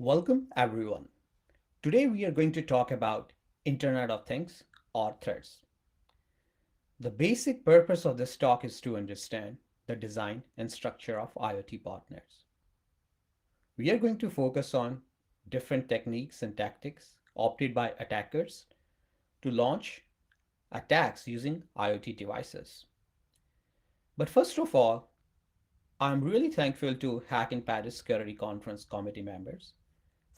Welcome everyone. Today we are going to talk about Internet of Things or threads. The basic purpose of this talk is to understand the design and structure of IoT partners. We are going to focus on different techniques and tactics opted by attackers to launch attacks using IoT devices. But first of all, I'm really thankful to Hack in Paris Security Conference committee members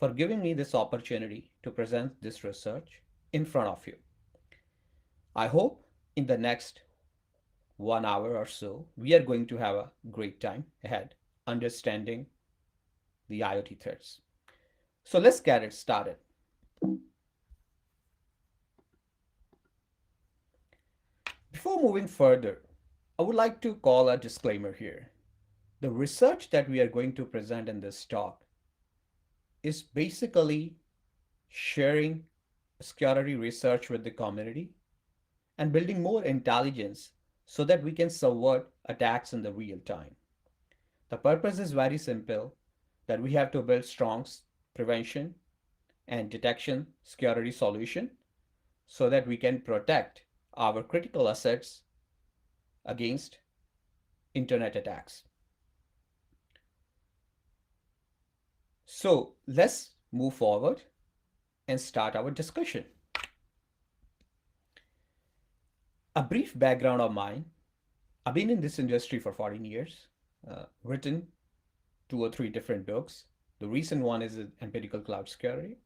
for giving me this opportunity to present this research in front of you. I hope in the next 1 hour or so, we are going to have a great time ahead understanding the IoT threats. So let's get it started. Before moving further, I would like to call a disclaimer here. The research that we are going to present in this talk is basically sharing security research with the community and building more intelligence so that we can subvert attacks in the real time. The purpose is very simple that we have to build strong prevention and detection security solution so that we can protect our critical assets against internet attacks. So let's move forward and start our discussion. A brief background of mine. I've been in this industry for 14 years, written two or three different books. The recent one is Empirical Cloud Security.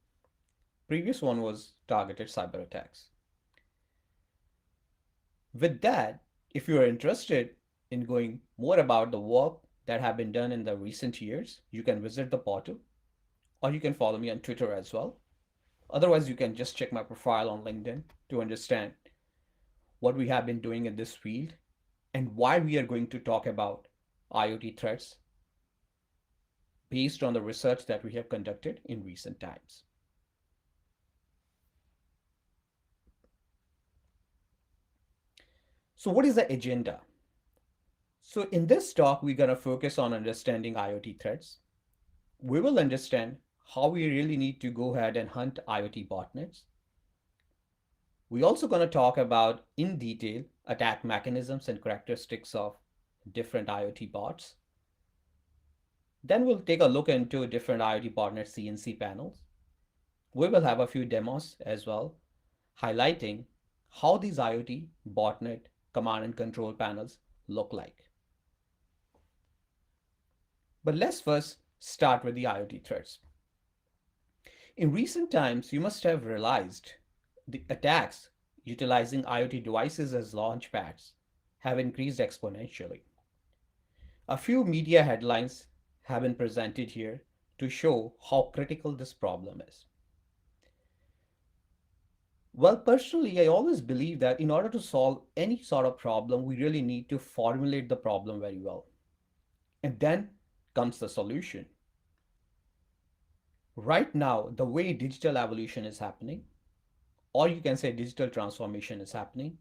Previous one was Targeted Cyber Attacks. With that, if you are interested in going more about the work that have been done in the recent years, you can visit the portal or you can follow me on Twitter as well. Otherwise, you can just check my profile on LinkedIn to understand what we have been doing in this field and why we are going to talk about IoT threats based on the research that we have conducted in recent times. So what is the agenda? So in this talk, we're going to focus on understanding IoT threats. We will understand how we really need to go ahead and hunt IoT botnets. We're also going to talk about in detail attack mechanisms and characteristics of different IoT bots. Then we'll take a look into different IoT botnet CNC panels. We will have a few demos as well, highlighting how these IoT botnet command and control panels look like. But let's first start with the IoT threats. In recent times, you must have realized the attacks utilizing IoT devices as launchpads have increased exponentially. A few media headlines have been presented here to show how critical this problem is. Well, personally, I always believe that in order to solve any sort of problem, we really need to formulate the problem very well. And then comes the solution. Right now, the way digital evolution is happening, or you can say digital transformation is happening,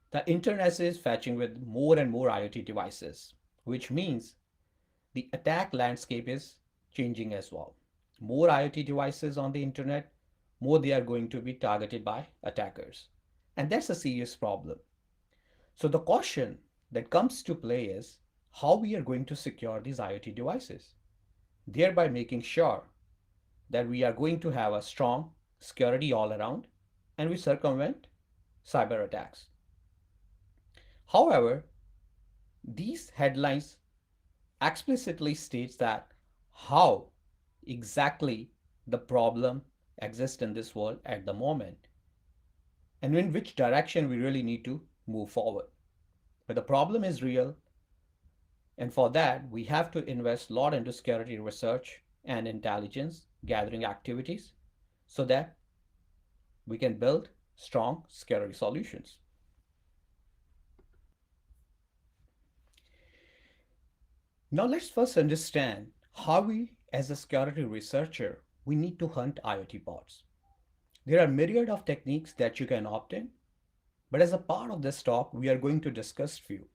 the internet is fetching with more and more IoT devices, which means the attack landscape is changing as well. More IoT devices on the internet, more they are going to be targeted by attackers. And that's a serious problem. So the caution that comes to play is how we are going to secure these IoT devices, thereby making sure that we are going to have a strong security all around and we circumvent cyber attacks. However, these headlines explicitly states that how exactly the problem exists in this world at the moment and in which direction we really need to move forward. But the problem is real, and for that we have to invest a lot into security research and intelligence gathering activities so that we can build strong security solutions. Now let's first understand how we, as a security researcher, we need to hunt IoT bots. There are myriad of techniques that you can opt in, but as a part of this talk, we are going to discuss few.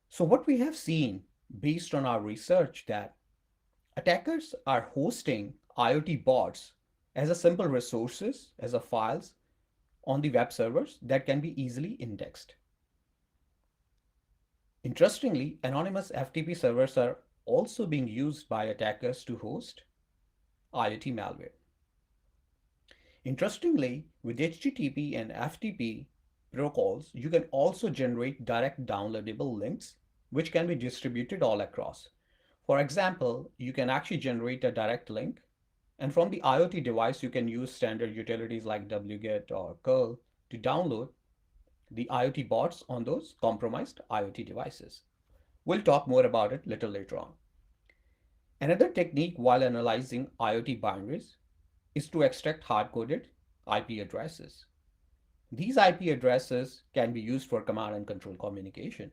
So what we have seen based on our research that Attackers are hosting IoT bots as a simple resources, as a files on the web servers that can be easily indexed. Interestingly, anonymous FTP servers are also being used by attackers to host IoT malware. Interestingly, with HTTP and FTP protocols, you can also generate direct downloadable links which can be distributed all across. For example, you can actually generate a direct link, and from the IoT device, you can use standard utilities like wget or curl to download the IoT bots on those compromised IoT devices. We'll talk more about it little later on. Another technique while analyzing IoT binaries is to extract hard-coded IP addresses. These IP addresses can be used for command and control communication.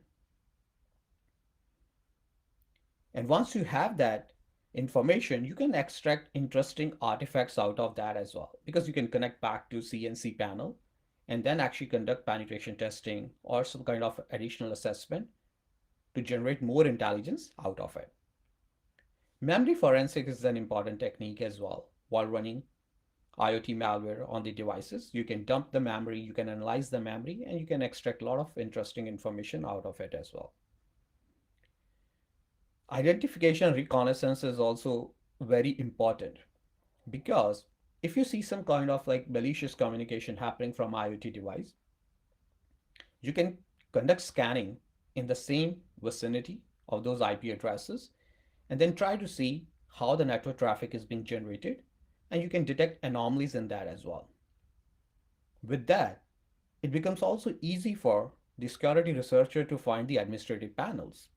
And once you have that information, you can extract interesting artifacts out of that as well, because you can connect back to CNC panel and then actually conduct penetration testing or some kind of additional assessment to generate more intelligence out of it. Memory forensics is an important technique as well. While running IoT malware on the devices, you can dump the memory, you can analyze the memory, and you can extract a lot of interesting information out of it as well. Identification reconnaissance is also very important because if you see some kind of like malicious communication happening from IoT device, you can conduct scanning in the same vicinity of those IP addresses and then try to see how the network traffic is being generated, and you can detect anomalies in that as well. With that, it becomes also easy for the security researcher to find the administrative panels.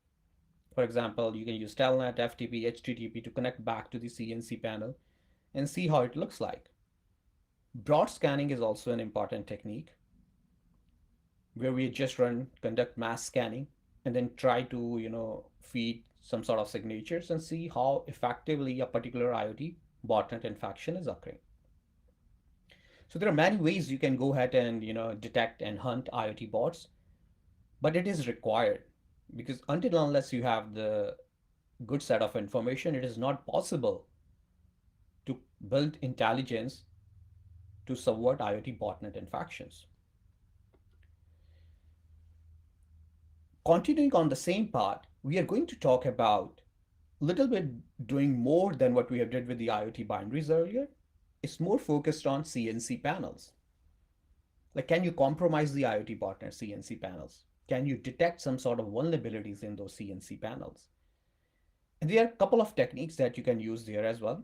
For example, you can use Telnet, FTP, HTTP to connect back to the CNC panel and see how it looks like. Broad scanning is also an important technique where we just conduct mass scanning and then try to, feed some sort of signatures and see how effectively a particular IoT botnet infection is occurring. So there are many ways you can go ahead and, detect and hunt IoT bots, but it is required because until unless you have the good set of information, it is not possible to build intelligence to subvert IoT botnet infections. Continuing on the same part, we are going to talk about a little bit doing more than what we have did with the IoT binaries earlier. It's more focused on CNC panels. Like, can you compromise the IoT botnet CNC panels? Can you detect some sort of vulnerabilities in those CNC panels? And there are a couple of techniques that you can use there as well.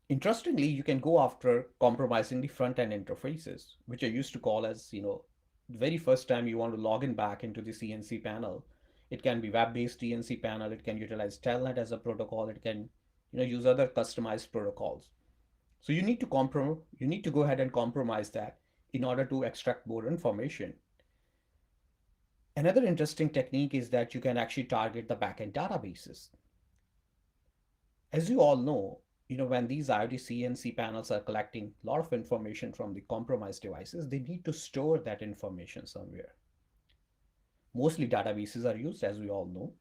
Interestingly, you can go after compromising the front end interfaces, which I used to call as, the very first time you want to log in back into the CNC panel. It can be web-based CNC panel. It can utilize Telnet as a protocol. It can, use other customized protocols. So you need to go ahead and compromise that in order to extract more information. Another interesting technique is that you can actually target the backend databases. As you all know, when these IoT CNC panels are collecting a lot of information from the compromised devices, they need to store that information somewhere. Mostly databases are used, as we all know,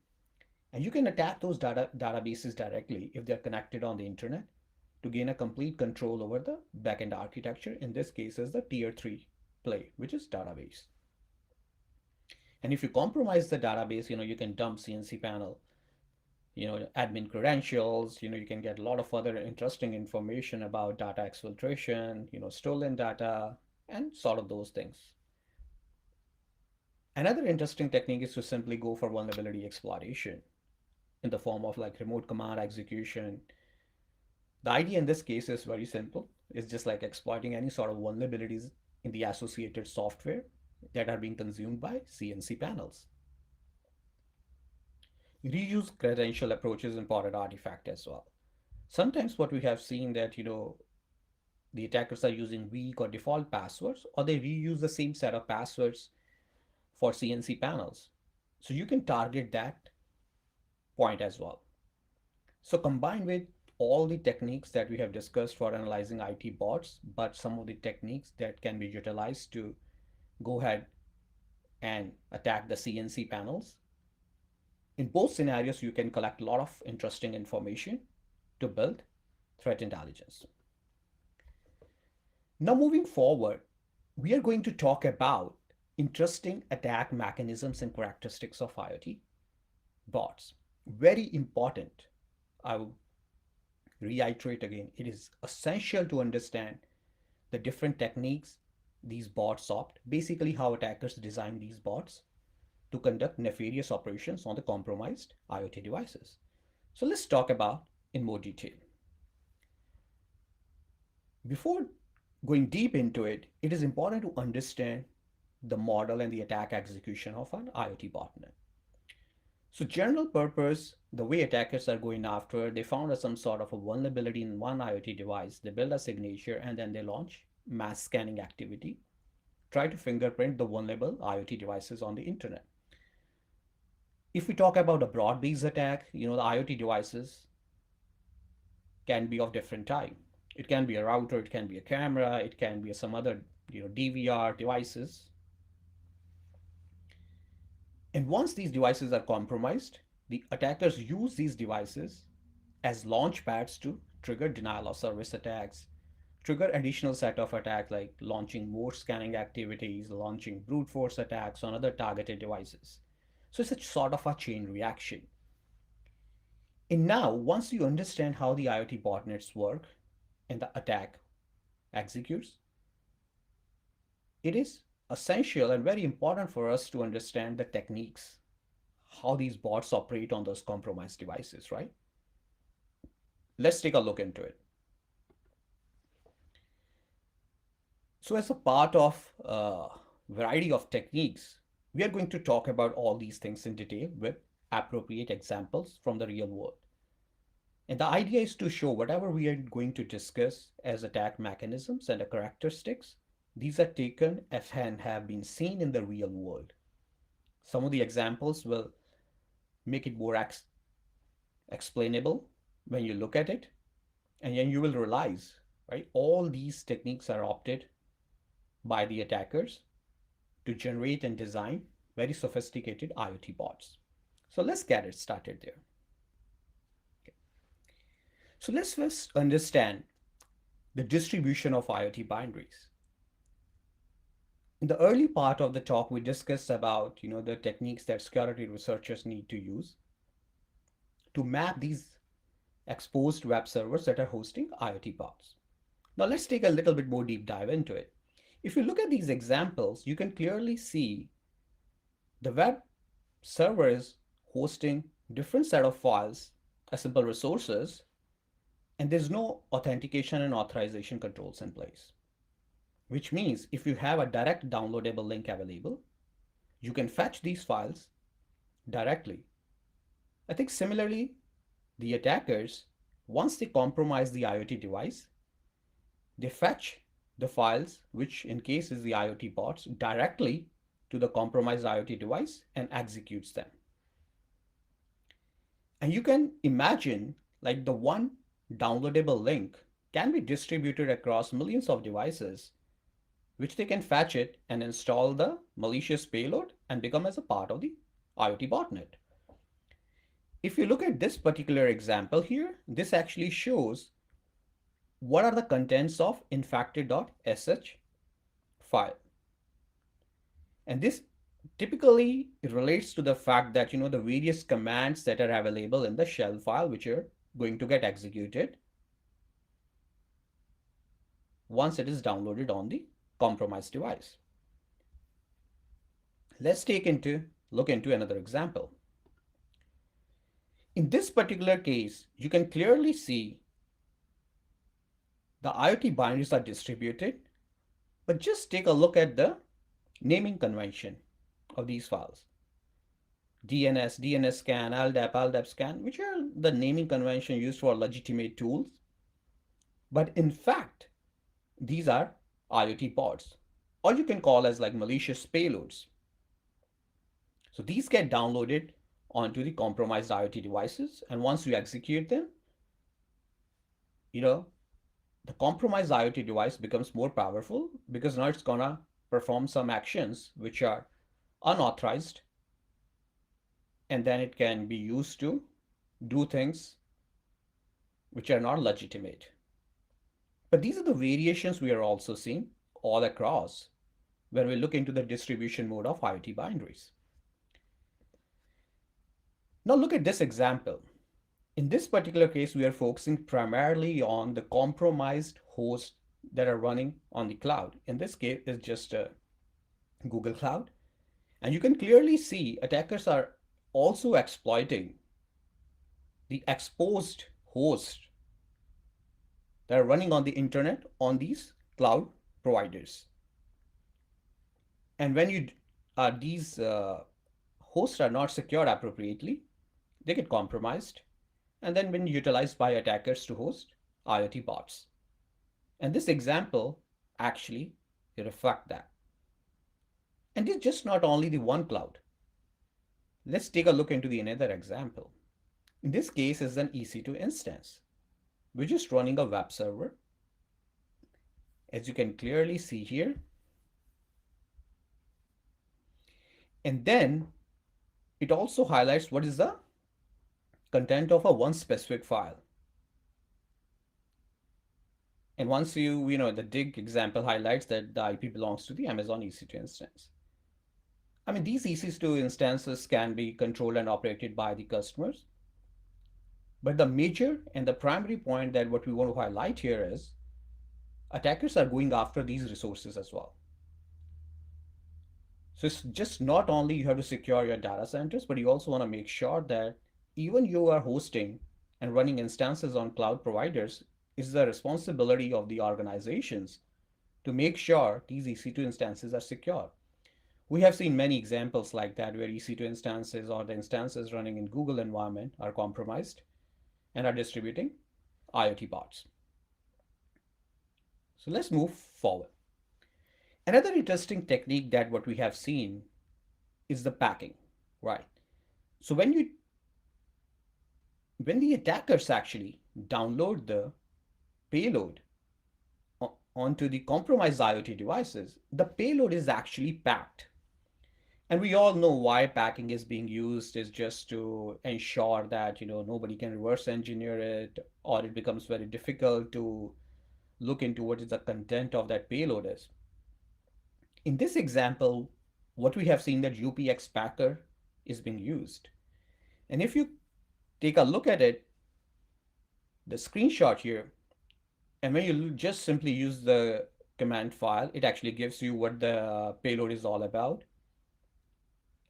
and you can attack those databases directly if they're connected on the internet to gain a complete control over the backend architecture. In this case, is the tier 3 play, which is database. And if you compromise the database, you can dump CNC panel, admin credentials, you can get a lot of other interesting information about data exfiltration, stolen data, and sort of those things. Another interesting technique is to simply go for vulnerability exploitation in the form of like remote command execution. The idea in this case is very simple. It's just like exploiting any sort of vulnerabilities in the associated software that are being consumed by CNC panels. Reuse credential approach is important artifact as well. Sometimes what we have seen that, the attackers are using weak or default passwords, or they reuse the same set of passwords for CNC panels. So you can target that point as well. So combined with all the techniques that we have discussed for analyzing IT bots, but some of the techniques that can be utilized to go ahead and attack the CNC panels, In both scenarios, you can collect a lot of interesting information to build threat intelligence. Now, moving forward, we are going to talk about interesting attack mechanisms and characteristics of IoT bots. Very important. I will reiterate again, it is essential to understand the different techniques these bots opt, basically how attackers design these bots to conduct nefarious operations on the compromised IoT devices. So let's talk about in more detail. Before going deep into it, it is important to understand the model and the attack execution of an IoT botnet. So general purpose, the way attackers are going after, they found some sort of a vulnerability in one IoT device, they build a signature and then they launch mass scanning activity, try to fingerprint the vulnerable IoT devices on the internet. If we talk about a broad-based attack, the IoT devices can be of different type. It can be a router, it can be a camera, it can be some other, DVR devices. And once these devices are compromised, the attackers use these devices as launch pads to trigger denial of service attacks, trigger additional set of attacks like launching more scanning activities, launching brute force attacks on other targeted devices. So it's a sort of a chain reaction. And now, once you understand how the IoT botnets work and the attack executes, it is essential and very important for us to understand the techniques, how these bots operate on those compromised devices, right? Let's take a look into it. So as a part of a variety of techniques, we are going to talk about all these things in detail with appropriate examples from the real world. And the idea is to show whatever we are going to discuss as attack mechanisms and the characteristics, these are taken and have been seen in the real world. Some of the examples will make it more explainable when you look at it, and then you will realize, right, all these techniques are opted by the attackers to generate and design very sophisticated IoT bots. So let's get it started there. Okay. So let's first understand the distribution of IoT binaries. In the early part of the talk, we discussed about the techniques that security researchers need to use to map these exposed web servers that are hosting IoT bots. Now let's take a little bit more deep dive into it. If you look at these examples, you can clearly see the web server is hosting different set of files as simple resources, and there's no authentication and authorization controls in place. Which means if you have a direct downloadable link available, you can fetch these files directly. I think similarly, the attackers, once they compromise the IoT device, they fetch the files, which in case is the IoT bots, directly to the compromised IoT device and executes them. And you can imagine like the one downloadable link can be distributed across millions of devices, which they can fetch it and install the malicious payload and become as a part of the IoT botnet. If you look at this particular example here, this actually shows what are the contents of infected.sh file. And this typically relates to the fact that the various commands that are available in the shell file which are going to get executed once it is downloaded on the compromised device. Let's look into another example. In this particular case, you can clearly see the IoT binaries are distributed, but just take a look at the naming convention of these files. DNS, DNS scan, LDAP, LDAP scan, which are the naming convention used for legitimate tools. But in fact, these are IoT bots, or you can call as like malicious payloads. So these get downloaded onto the compromised IoT devices, and once you execute them, the compromised IoT device becomes more powerful because now it's gonna perform some actions which are unauthorized and then it can be used to do things which are not legitimate. But these are the variations we are also seeing all across when we look into the distribution mode of IoT binaries. Now look at this example. In this particular case, we are focusing primarily on the compromised hosts that are running on the cloud. In this case, it's just a Google Cloud. And you can clearly see attackers are also exploiting the exposed hosts that are running on the internet on these cloud providers. And when these hosts are not secured appropriately, they get compromised and then been utilized by attackers to host IoT bots. And this example actually reflect that. And it's just not only the one cloud. Let's take a look into the another example. In this case is an EC2 instance, which is running a web server. As you can clearly see here. And then it also highlights what is the content of a one specific file. And once the dig example highlights that the IP belongs to the Amazon EC2 instance. I mean, these EC2 instances can be controlled and operated by the customers. But the major and the primary point that what we want to highlight here is attackers are going after these resources as well. So it's just not only you have to secure your data centers, but you also want to make sure that even you are hosting and running instances on cloud providers is the responsibility of the organizations to make sure these EC2 instances are secure. We have seen many examples like that where EC2 instances or the instances running in Google environment are compromised and are distributing IoT bots. So let's move forward. Another interesting technique that what we have seen is the packing, right? So when the attackers actually download the payload onto the compromised IoT devices, the payload is actually packed. And we all know why packing is being used is just to ensure that nobody can reverse engineer it, or it becomes very difficult to look into what is the content of that payload is. In this example, what we have seen that UPX packer is being used. And if you take a look at it, the screenshot here, and when you just simply use the command file, it actually gives you what the payload is all about.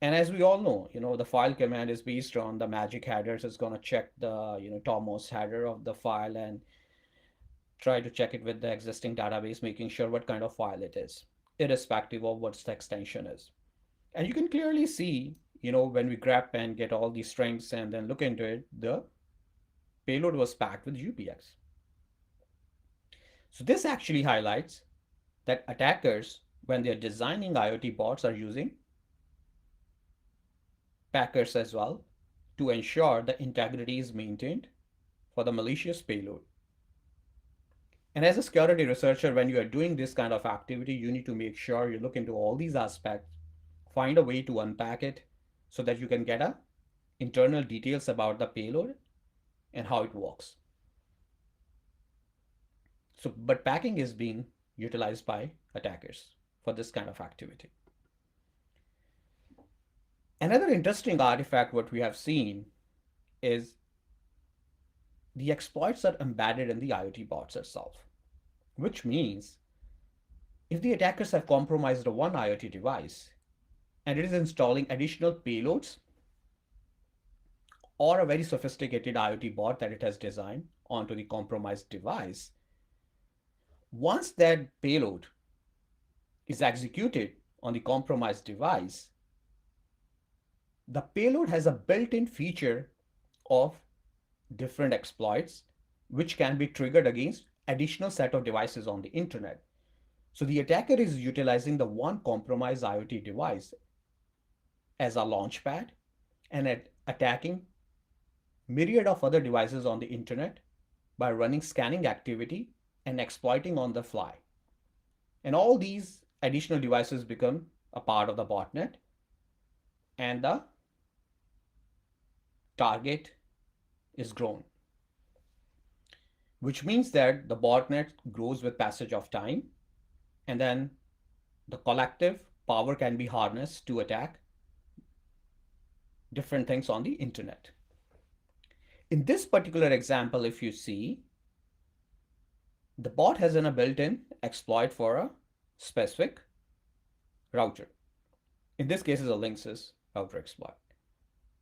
And as we all know, the file command is based on the magic headers. It's going to check the, topmost header of the file and try to check it with the existing database, making sure what kind of file it is, irrespective of what the extension is. And you can clearly see, when we grab and get all these strings and then look into it, the payload was packed with UPX. So this actually highlights that attackers, when they're designing IoT bots, are using packers as well to ensure the integrity is maintained for the malicious payload. And as a security researcher, when you are doing this kind of activity, you need to make sure you look into all these aspects, find a way to unpack it so that you can get internal details about the payload and how it works. So, but packing is being utilized by attackers for this kind of activity. Another interesting artifact what we have seen is the exploits are embedded in the IoT bots itself, which means if the attackers have compromised one IoT device and it is installing additional payloads or a very sophisticated IoT bot that it has designed onto the compromised device, once that payload is executed on the compromised device, the payload has a built-in feature of different exploits which can be triggered against additional set of devices on the internet. So the attacker is utilizing the one compromised IoT device as a launchpad and attacking myriad of other devices on the internet by running scanning activity and exploiting on the fly. And all these additional devices become a part of the botnet, and the target is grown, which means that the botnet grows with passage of time, and then the collective power can be harnessed to attack different things on the internet. In this particular example, if you see, the bot has a built-in exploit for a specific router. In this case, is a Linksys router exploit.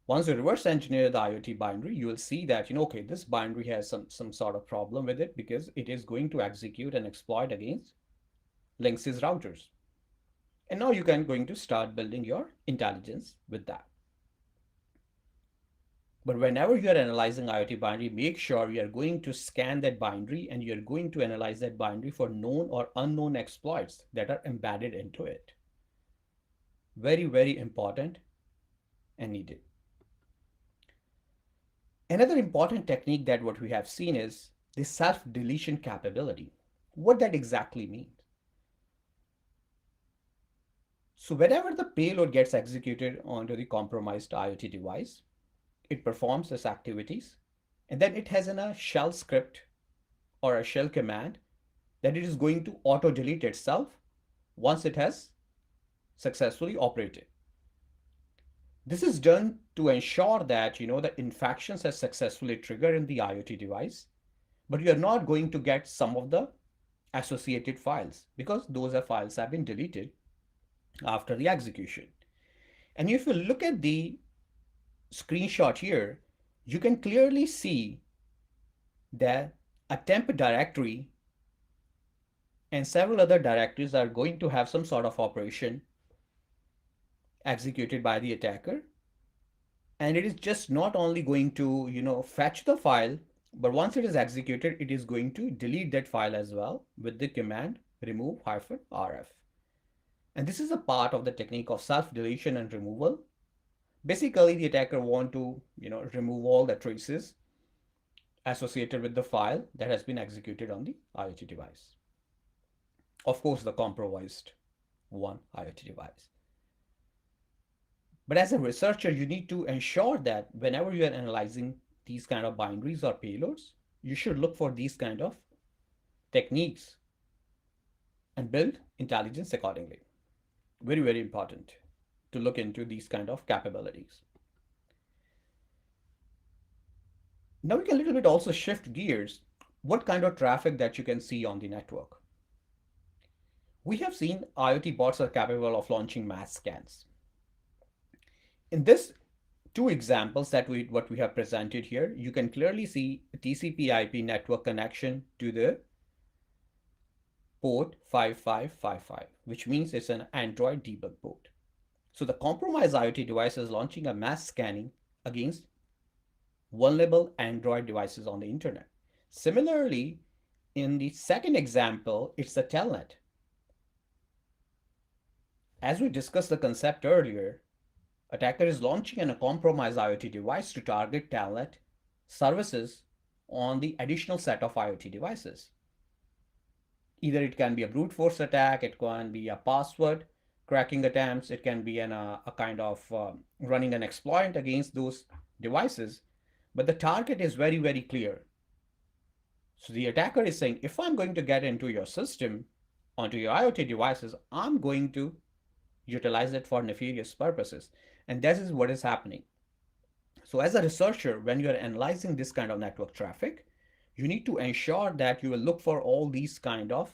Once you reverse engineer the IoT binary, you will see that, okay, this binary has some sort of problem with it because it is going to execute an exploit against Linksys routers. And now you can going to start building your intelligence with that. But whenever you are analyzing IoT binary, make sure you are going to scan that binary and you are going to analyze that binary for known or unknown exploits that are embedded into it. Very, very important and needed. Another important technique that what we have seen is the self-deletion capability. What that exactly means. So whenever the payload gets executed onto the compromised IoT device, it performs its activities, and then it has a shell script or a shell command that it is going to auto delete itself once it has successfully operated. This is done to ensure that the infections has successfully triggered in the IoT device, but you are not going to get some of the associated files because those files have been deleted after the execution. And if you look at the screenshot here, you can clearly see that a temp directory and several other directories are going to have some sort of operation executed by the attacker. And it is just not only going to, fetch the file, but once it is executed, it is going to delete that file as well with the command remove-rf. And this is a part of the technique of self-deletion and removal. Basically, the attacker want to, remove all the traces associated with the file that has been executed on the IoT device. Of course, the compromised one IoT device. But as a researcher, you need to ensure that whenever you are analyzing these kind of binaries or payloads, you should look for these kind of techniques and build intelligence accordingly. Very, very important to look into these kind of capabilities. Now we can a little bit also shift gears. What kind of traffic that you can see on the network? We have seen IoT bots are capable of launching mass scans. In this two examples that what we have presented here, you can clearly see a TCP/IP network connection to the port 5555, which means it's an Android debug port. So the compromised IoT device is launching a mass scanning against vulnerable Android devices on the internet. Similarly, in the second example, it's the telnet. As we discussed the concept earlier, attacker is launching a compromised IoT device to target telnet services on the additional set of IoT devices. Either it can be a brute force attack, it can be a password cracking attempts, it can be a kind of running an exploit against those devices. But the target is very, very clear. So the attacker is saying, if I'm going to get into your system, onto your IoT devices, I'm going to utilize it for nefarious purposes. And this is what is happening. So as a researcher, when you're analyzing this kind of network traffic, you need to ensure that you will look for all these kind of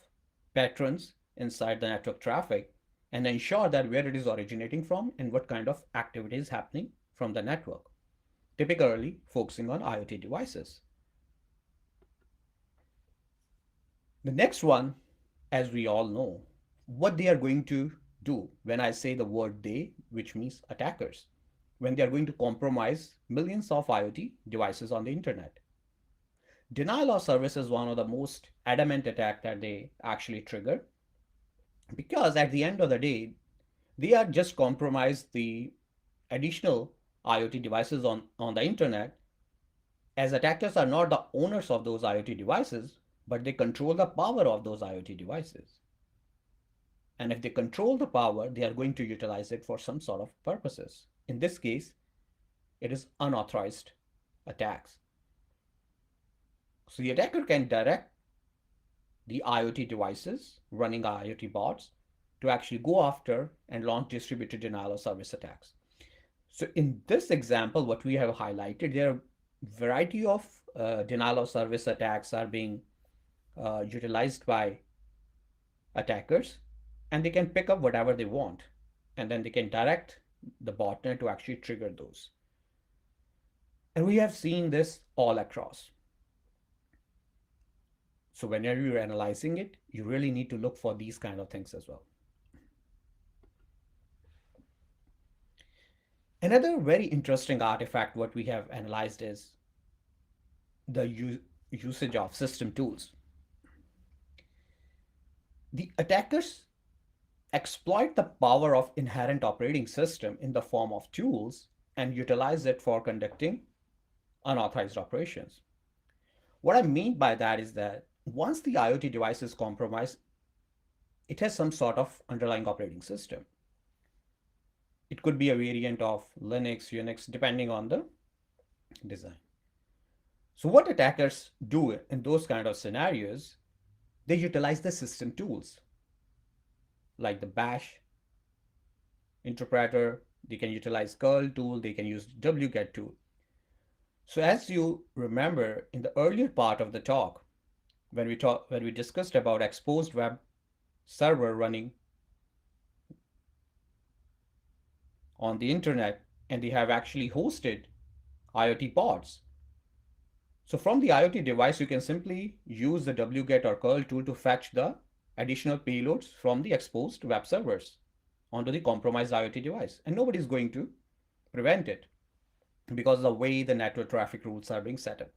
patterns inside the network traffic and ensure that where it is originating from and what kind of activity is happening from the network, typically focusing on IoT devices. The next one, as we all know, what they are going to do when I say the word they, which means attackers, when they are going to compromise millions of IoT devices on the internet. Denial of service is one of the most adamant attack that they actually trigger, because at the end of the day, they are just compromise the additional IoT devices on the internet, as attackers are not the owners of those IoT devices, but they control the power of those IoT devices. And if they control the power, they are going to utilize it for some sort of purposes. In this case, It is unauthorized attacks. So the attacker can direct the IoT devices running IoT bots to actually go after and launch distributed denial of service attacks. So in this example, what we have highlighted, there are variety of denial of service attacks are being utilized by attackers, and they can pick up whatever they want, and then they can direct the botnet to actually trigger those. And we have seen this all across. So whenever you're analyzing it, you really need to look for these kind of things as well. Another very interesting artifact what we have analyzed is the usage of system tools. The attackers exploit the power of inherent operating system in the form of tools and utilize it for conducting unauthorized operations. What I mean by that is that once the IoT device is compromised, it has some sort of underlying operating system. It could be a variant of Linux, Unix, depending on the design. So what attackers do in those kind of scenarios, they utilize the system tools like the bash interpreter, they can utilize curl tool, they can use wget tool. So as you remember in the earlier part of the talk, when we discussed about exposed web server running on the internet, and they have actually hosted IoT pods. So from the IoT device, you can simply use the wget or curl tool to fetch the additional payloads from the exposed web servers onto the compromised IoT device. And nobody's going to prevent it because of the way the network traffic rules are being set up.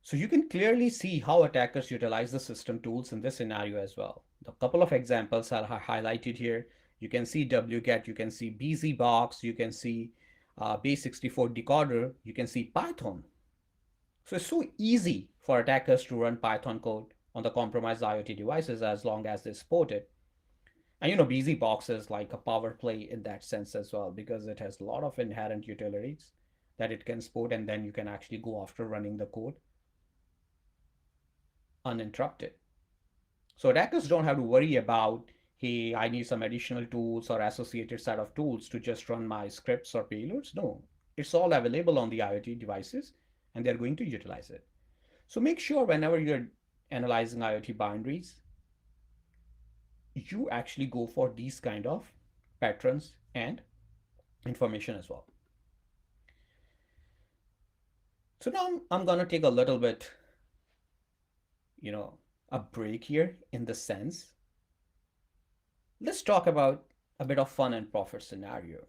So you can clearly see how attackers utilize the system tools in this scenario as well. A couple of examples are highlighted here. You can see wget, you can see BZBox, you can see base64 decoder, you can see Python. So it's so easy for attackers to run Python code on the compromised IoT devices as long as they support it. And BZBox is like a power play in that sense as well, because it has a lot of inherent utilities that it can support, and then you can actually go after running the code uninterrupted. So attackers don't have to worry about, hey, I need some additional tools or associated set of tools to just run my scripts or payloads. No, it's all available on the IoT devices, and they're going to utilize it. So make sure whenever you're analyzing IoT boundaries, you actually go for these kind of patterns and information as well. So now I'm going to take a little bit, a break here in the sense. Let's talk about a bit of fun and profit scenario.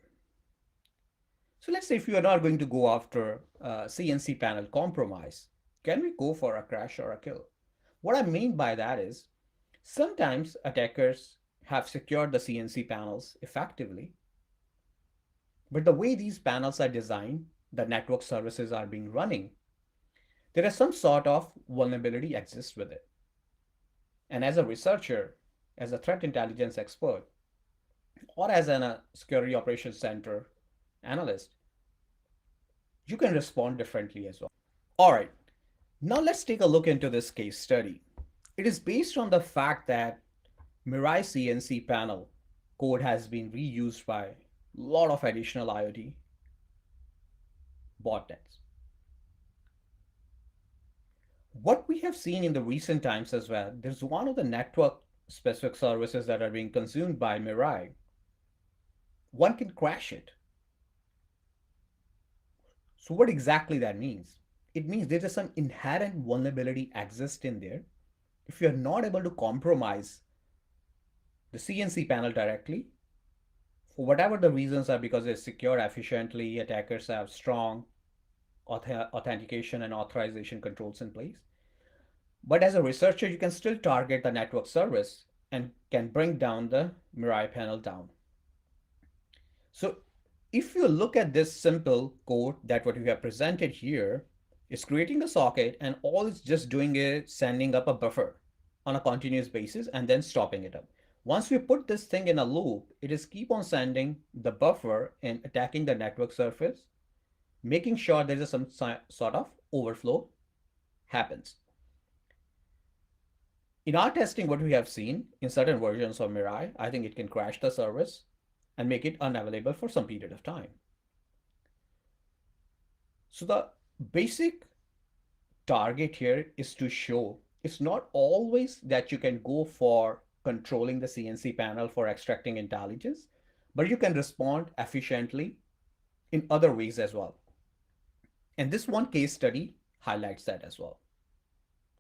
So let's say if you are not going to go after CNC panel compromise, can we go for a crash or a kill? What I mean by that is sometimes attackers have secured the CNC panels effectively, but the way these panels are designed, the network services are being running, there is some sort of vulnerability exists with it. And as a researcher, as a threat intelligence expert, or as a security operations center analyst, you can respond differently as well. All right, now let's take a look into this case study. It is based on the fact that Mirai CNC panel code has been reused by a lot of additional IoT botnets. What we have seen in the recent times as well, there's one of the network specific services that are being consumed by Mirai. One can crash it. So what exactly that means? It means there is some inherent vulnerability exists in there. If you're not able to compromise the CNC panel directly, for whatever the reasons are, because it's secure efficiently, attackers have strong authentication and authorization controls in place. But as a researcher, you can still target the network service and can bring down the Mirai panel down. So if you look at this simple code that what we have presented here, is creating a socket, and all it's just doing is sending up a buffer on a continuous basis and then stopping it up. Once we put this thing in a loop, it is keep on sending the buffer and attacking the network surface making sure there is some sort of overflow happens. In our testing, what we have seen in certain versions of Mirai, I think it can crash the service and make it unavailable for some period of time. So the basic target here is to show it's not always that you can go for controlling the CNC panel for extracting intelligence, but you can respond efficiently in other ways as well. And this one case study highlights that as well.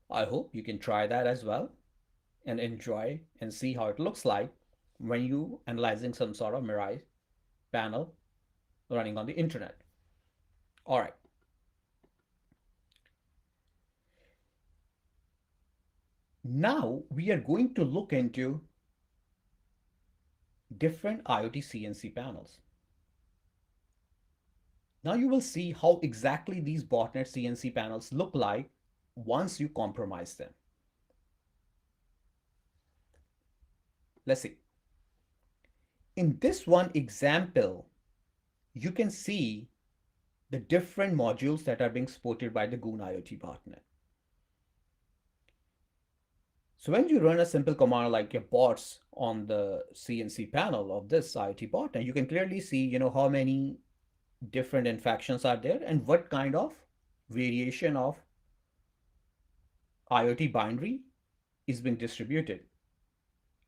I hope you can try that as well and enjoy and see how it looks like when you analyzing some sort of Mirai panel running on the internet. All right. Now we are going to look into different IoT CNC panels. Now you will see how exactly these botnet CNC panels look like once you compromise them. Let's see. In this one example, you can see the different modules that are being supported by the Goon IoT botnet. So when you run a simple command like your bots on the CNC panel of this IoT botnet, you can clearly see, how many different infections are there and what kind of variation of IoT binary is being distributed,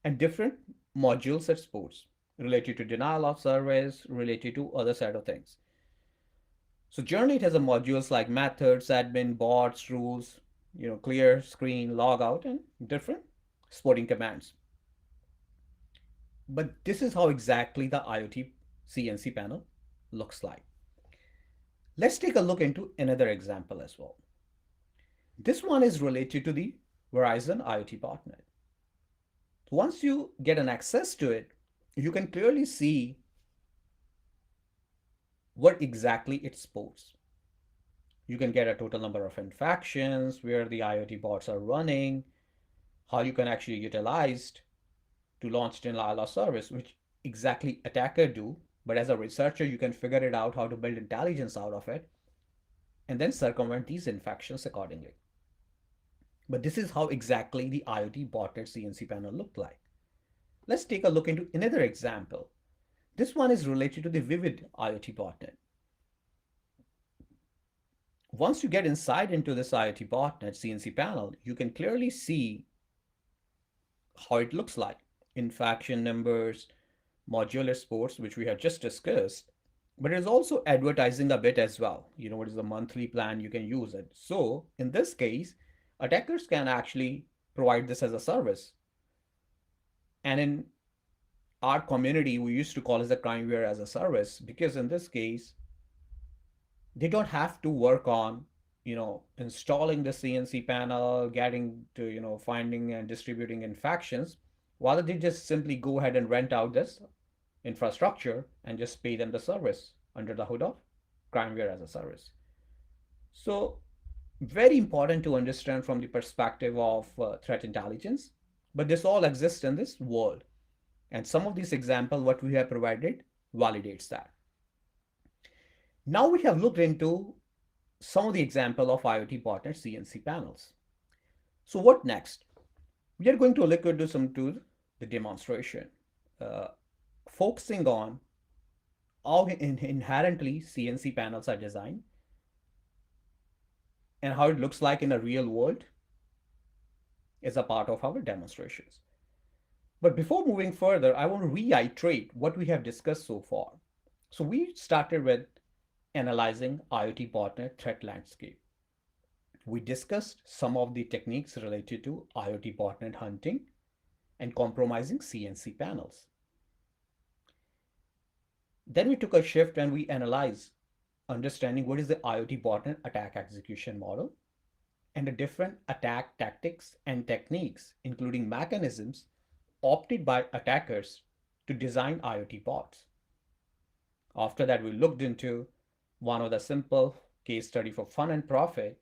and different modules it supports related to denial of service, related to other set of things. So generally it has a modules like methods, admin, bots, rules, clear, screen, log out, and different supporting commands. But this is how exactly the IoT CNC panel looks like. Let's take a look into another example as well. This one is related to the Verizon IoT botnet. Once you get an access to it, you can clearly see what exactly it supports. You can get a total number of infections, where the IoT bots are running, how you can actually utilize to launch denial of service, which exactly attacker do. But as a researcher, you can figure it out how to build intelligence out of it and then circumvent these infections accordingly. But this is how exactly the IoT botnet CNC panel looked like. Let's take a look into another example. This one is related to the Vivid IoT botnet. Once you get inside into this IoT botnet CNC panel, you can clearly see how it looks like. Infection numbers, modular sports, which we have just discussed, but it is also advertising a bit as well. What is the monthly plan you can use it. So in this case, attackers can actually provide this as a service. And in our community, we used to call it the crimeware as a service, because in this case, they don't have to work on, installing the CNC panel, getting to, finding and distributing infections. Rather, they just simply go ahead and rent out this infrastructure and just pay them the service under the hood of crimeware as a service. So very important to understand from the perspective of threat intelligence, but this all exists in this world. And some of these examples, what we have provided, validates that. Now we have looked into some of the example of IoT botnet CNC panels. So what next? We are going to look into some to the demonstration, focusing on how inherently CNC panels are designed and how it looks like in a real world is a part of our demonstrations. But before moving further, I want to reiterate what we have discussed so far. So we started with analyzing IoT botnet threat landscape. We discussed some of the techniques related to IoT botnet hunting and compromising CNC panels. Then we took a shift and we analyzed understanding what is the IoT botnet attack execution model and the different attack tactics and techniques, including mechanisms opted by attackers to design IoT bots. After that, we looked into one of the simple case study for fun and profit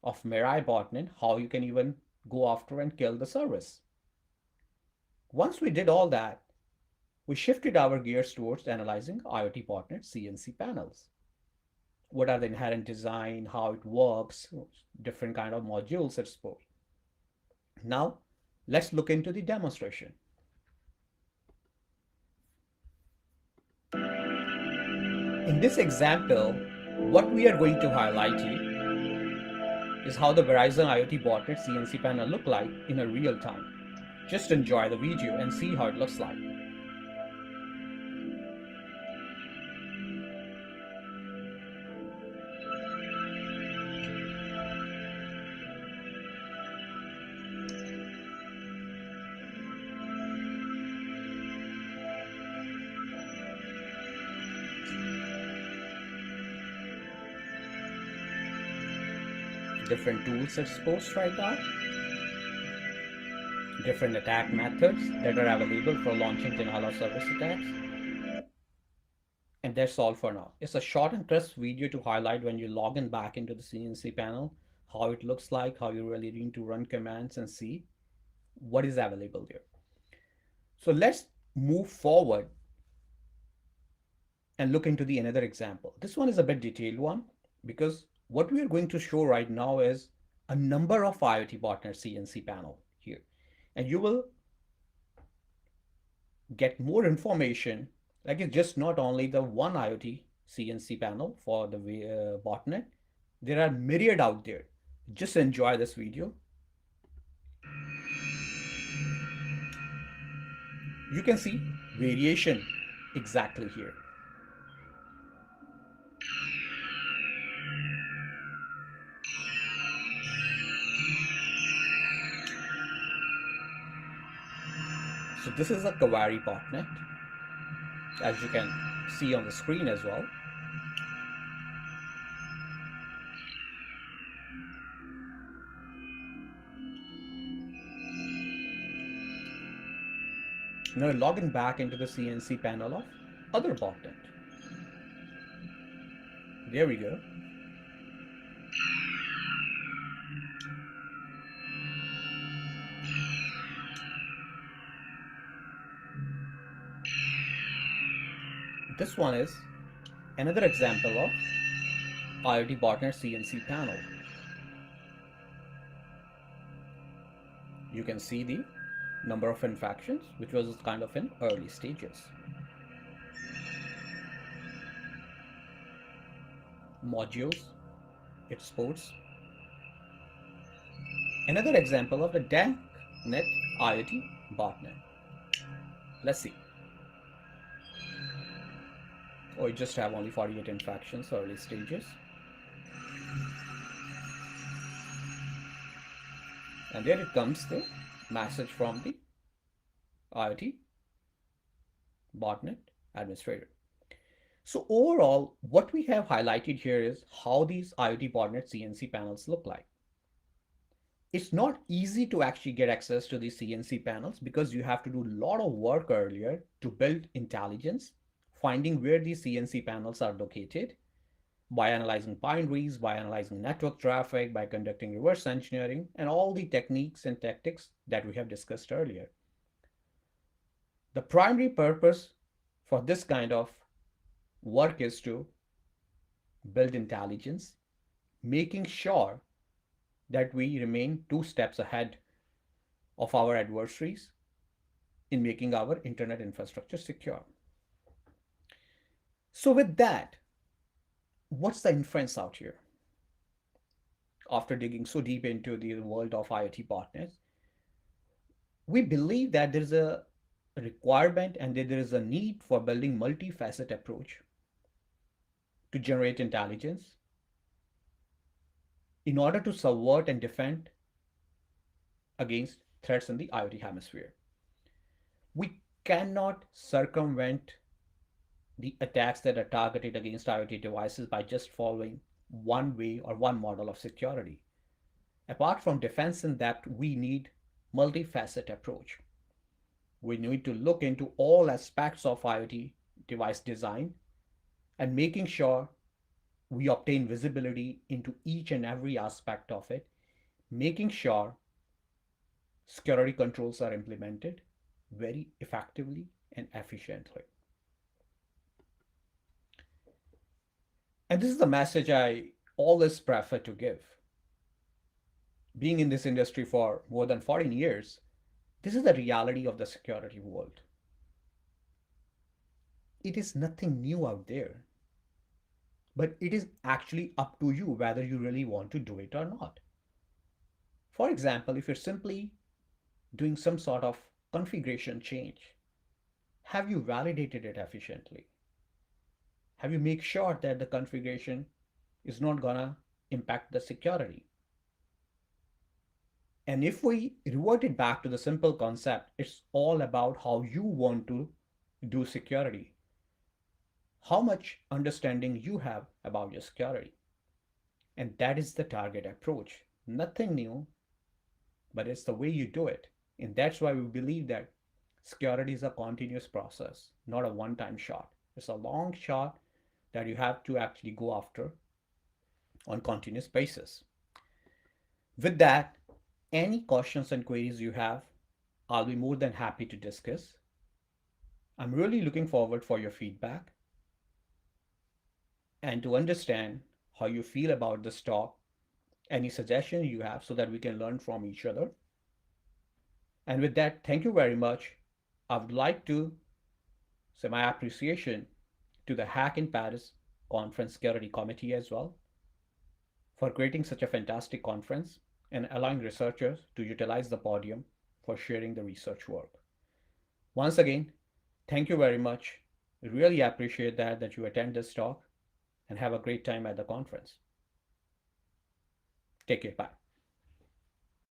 of Mirai botnet, how you can even go after and kill the service. Once we did all that, we shifted our gears towards analyzing IoT botnet CNC panels. what are the inherent design, how it works, different kind of modules it supports. Now, let's look into the demonstration. In this example, what we are going to highlight here is how the Verizon IoT Botnet CNC panel look like in a real time. Just enjoy the video and see how it looks like. Different tools it's supposed right now, different attack methods that are available for launching denial of service attacks. And that's all for now. It's a short and crisp video to highlight when you log in back into the CNC panel, how it looks like, how you really need to run commands and see what is available there. So let's move forward and look into the another example. This one is a bit detailed one because what we are going to show right now is a number of IoT Botnet CNC panel here. And you will get more information, like it's just not only the one IoT CNC panel for the botnet. There are myriad out there. Just enjoy this video. You can see variation exactly here. So this is a Kavari botnet, as you can see on the screen as well. Now logging back into the CNC panel of other botnet. There we go. This one is another example of IoT Botnet CNC panel. You can see the number of infections, which was kind of in early stages. Modules, it supports. Another example of the DankNet IoT botnet. Let's see. Oh, you just have only 48 infections, early stages. And there it comes, the message from the IoT botnet administrator. So overall, what we have highlighted here is how these IoT botnet CNC panels look like. It's not easy to actually get access to these CNC panels because you have to do a lot of work earlier to build intelligence, finding where these CNC panels are located by analyzing binaries, by analyzing network traffic, by conducting reverse engineering, and all the techniques and tactics that we have discussed earlier. The primary purpose for this kind of work is to build intelligence, making sure that we remain 2 steps ahead of our adversaries in making our internet infrastructure secure. So with that, what's the inference out here? After digging so deep into the world of IoT botnets, we believe that there is a requirement and that there is a need for building multifaceted approach to generate intelligence in order to subvert and defend against threats in the IoT hemisphere. We cannot circumvent the attacks that are targeted against IoT devices by just following one way or one model of security. Apart from defense in depth, we need multifaceted approach. We need to look into all aspects of IoT device design and making sure we obtain visibility into each and every aspect of it, making sure security controls are implemented very effectively and efficiently. And this is the message I always prefer to give. Being in this industry for more than 14 years, this is the reality of the security world. It is nothing new out there, but it is actually up to you whether you really want to do it or not. For example, if you're simply doing some sort of configuration change, have you validated it efficiently? Have you make sure that the configuration is not gonna impact the security? And if we revert it back to the simple concept, it's all about how you want to do security, how much understanding you have about your security. And that is the target approach. Nothing new, but it's the way you do it. And that's why we believe that security is a continuous process, not a one time shot. It's a long shot that you have to actually go after on continuous basis. With that, any questions and queries you have, I'll be more than happy to discuss. I'm really looking forward for your feedback and to understand how you feel about this talk, any suggestions you have so that we can learn from each other. And with that, thank you very much. I would like to say my appreciation to the Hack in Paris Conference Security Committee as well for creating such a fantastic conference and allowing researchers to utilize the podium for sharing the research work. Once again, thank you very much. Really appreciate that you attend this talk and have a great time at the conference. Take care. Bye.